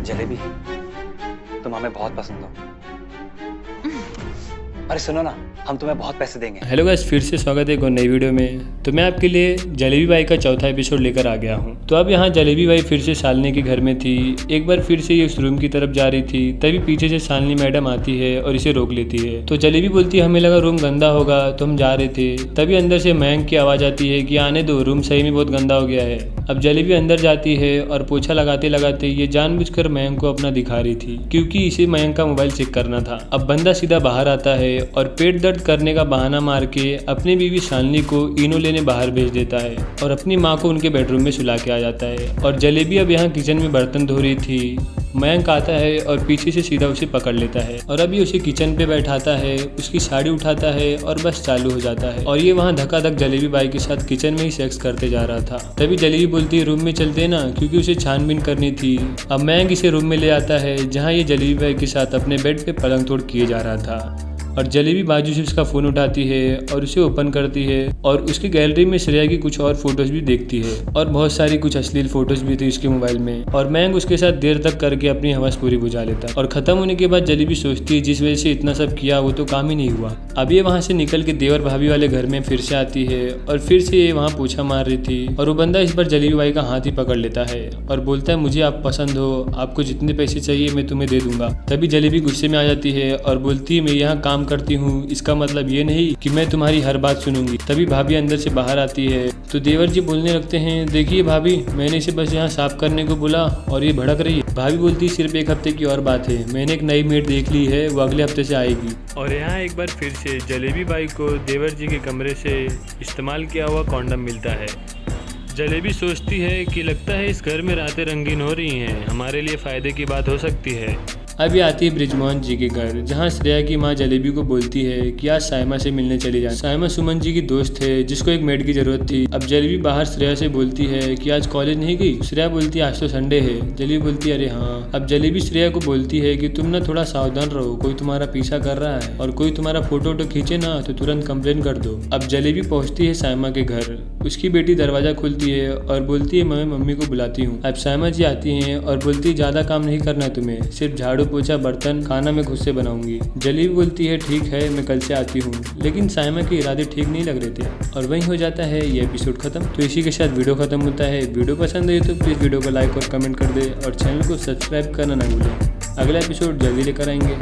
जलेबी, तुम हमें बहुत पसंद हो। अरे सुनो ना, हम तुम्हें बहुत पैसे देंगे। हेलो गाइस, फिर से स्वागत है एक और नई वीडियो में। तो मैं आपके लिए जलेबी बाई का चौथा एपिसोड लेकर आ गया हूँ। तो अब यहाँ जलेबी बाई फिर से शालिनी के घर में थी। एक बार फिर से ये उस रूम की तरफ जा रही थी, तभी पीछे से शालिनी मैडम आती है और इसे रोक लेती है। तो जलेबी बोलती है हमें लगा रूम गंदा होगा तो हम जा रहे थे। तभी अंदर से मयंक की आवाज़ आती है कि आने दो, रूम सही में बहुत गंदा हो गया है। अब जलेबी अंदर जाती है और पोछा लगाते लगाते ये जानबूझकर मयंक को अपना दिखा रही थी, क्योंकि इसे मयंक का मोबाइल चेक करना था। अब बंदा सीधा बाहर आता है और पेट दर्द करने का बहाना मार के अपनी बीवी शालिनी को इनो लेने बाहर भेज देता है और अपनी माँ को उनके बेडरूम में सुला के आ जाता है। और जलेबी अब यहाँ किचन में बर्तन धो रही थी। मयंक आता है और पीछे से सीधा उसे पकड़ लेता है और अभी उसे किचन पे बैठाता है, उसकी साड़ी उठाता है और बस चालू हो जाता है। और ये वहाँ धक्का-धक जलेबी बाई के साथ किचन में ही सेक्स करते जा रहा था। तभी जलेबी बोलती है रूम में चलते ना, क्योंकि उसे छानबीन करनी थी। अब मयंक इसे रूम में ले आता है जहाँ ये जलेबी बाई के साथ अपने बेड पे पलंग तोड़ किए जा रहा था। और जलेबी बाजू से उसका फ़ोन उठाती है और उसे ओपन करती है और उसकी गैलरी में श्रेया की कुछ और फोटोज भी देखती है और बहुत सारी कुछ अश्लील फोटोज भी थी उसके मोबाइल में। और मयंक उसके साथ देर तक करके अपनी हवस पूरी बुझा लेता है। और ख़त्म होने के बाद जलेबी सोचती है जिस वजह से इतना सब किया वो तो काम ही नहीं हुआ। अब ये वहाँ से निकल के देवर भाभी वाले घर में फिर से आती है और फिर से ये वहाँ पूछा मार रही थी। और वो बंदा इस बार जलेबी बाई का हाथ ही पकड़ लेता है और बोलता है मुझे आप पसंद हो, आपको जितने पैसे चाहिए मैं तुम्हें दे दूंगा। तभी जलेबी गुस्से में आ जाती है और बोलती है मैं यहाँ काम करती हूँ, इसका मतलब ये नहीं कि मैं तुम्हारी हर बात सुनूंगी। तभी भाभी अंदर से बाहर आती है तो देवर जी बोलने लगते हैं देखिए भाभी, मैंने इसे बस यहाँ साफ करने को बोला और ये भड़क रही है। भाभी बोलती है सिर्फ एक हफ्ते की और बात है, मैंने एक नई मेड देख ली है, वो अगले हफ्ते से आएगी। और यहाँ एक बार फिर से जलेबी बाई को देवर जी के कमरे से इस्तेमाल किया हुआ कॉन्डम मिलता है। जलेबी सोचती है कि लगता है इस घर में रातें रंगीन हो रही हैं, हमारे लिए फ़ायदे की बात हो सकती है। अभी आती है ब्रिजमोहन जी के घर, जहाँ श्रेया की माँ जलेबी को बोलती है कि आज साइमा से मिलने चली जाए। साइमा सुमन जी की दोस्त है जिसको एक मेड की जरूरत थी। अब जलेबी बाहर श्रेया से बोलती है कि आज कॉलेज नहीं गई। श्रेया बोलती है आज तो संडे है। जलेबी बोलती है अरे हाँ। अब जलेबी श्रेया को बोलती है कि तुम ना थोड़ा सावधान रहो, कोई तुम्हारा पीछा कर रहा है और कोई तुम्हारा फोटो वोटो खींचे ना तो तुरंत कंप्लेन कर दो। अब जलेबी पहुंचती है साइमा के घर। उसकी बेटी दरवाजा खोलती है और बोलती है मैं मम्मी को बुलाती हूँ। अब साइमा जी आती है और बोलती है ज्यादा काम नहीं करना है तुम्हें, सिर्फ झाड़ू पोछा बर्तन खाना मैं खुद से बनाऊंगी। जलेबी बोलती है ठीक है मैं कल से आती हूँ, लेकिन साइमा के इरादे ठीक नहीं लग रहे थे। और वहीं हो जाता है ये एपिसोड खत्म। तो इसी के साथ वीडियो खत्म होता है। वीडियो पसंद है तो प्लीज़ वीडियो को लाइक और कमेंट कर दे और चैनल को सब्सक्राइब करना ना भूलें। अगला एपिसोड जल्दी लेकर आएंगे।